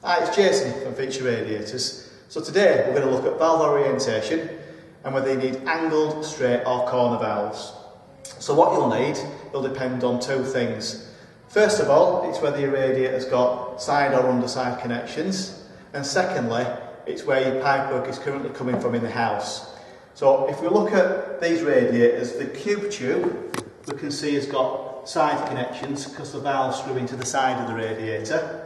Hi, it's Jason from Feature Radiators. So today we're going to look at valve orientation and whether you need angled, straight or corner valves. So what you'll need will depend on two things. First of all, it's whether your radiator's got side or underside connections, and secondly, it's where your pipework is currently coming from in the house. So if we look at these radiators, the cube tube we can see has got side connections because the valves screw into the side of the radiator.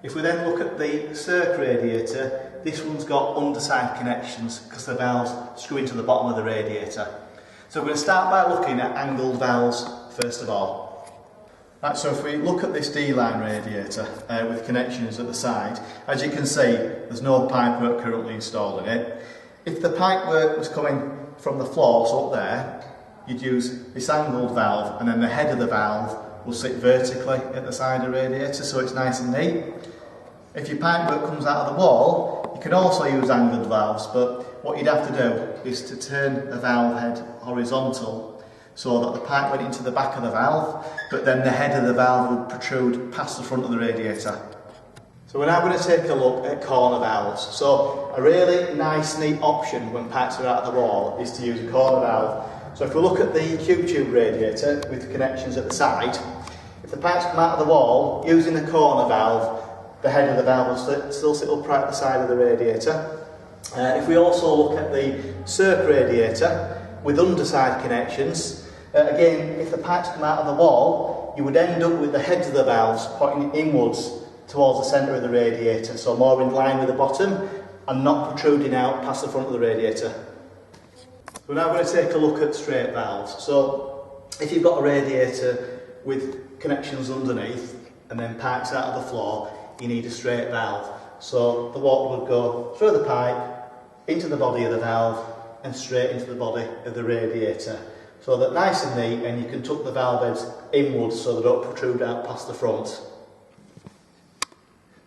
If we then look at the circ radiator, this one's got underside connections because the valves screw into the bottom of the radiator. So we're going to start by looking at angled valves first of all. Right, so if we look at this D-line radiator with connections at the side, as you can see there's no pipework currently installed in it. If the pipework was coming from the floor, so up there, you'd use this angled valve and then the head of the valve will sit vertically at the side of the radiator so it's nice and neat. If your pipework comes out of the wall, you can also use angled valves, but what you'd have to do is to turn the valve head horizontal so that the pipe went into the back of the valve, but then the head of the valve would protrude past the front of the radiator. So we're now going to take a look at corner valves. So a really nice, neat option when pipes are out of the wall is to use a corner valve. So if we look at the cube tube radiator with connections at the side, if the pipes come out of the wall, using the corner valve, the head of the valve will still sit upright at the side of the radiator. If we also look at the circ radiator with underside connections, again, if the pipes come out of the wall, you would end up with the heads of the valves pointing inwards towards the centre of the radiator, so more in line with the bottom and not protruding out past the front of the radiator. We're now going to take a look at straight valves. So if you've got a radiator with connections underneath and then pipes out of the floor, you need a straight valve. So the water would go through the pipe, into the body of the valve and straight into the body of the radiator. So that nice and neat, and you can tuck the valve heads inwards so they don't protrude out past the front.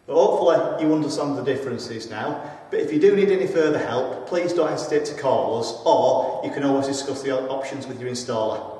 So hopefully you understand the differences now, but if you do need any further help, please don't hesitate to call us, or you can always discuss the options with your installer.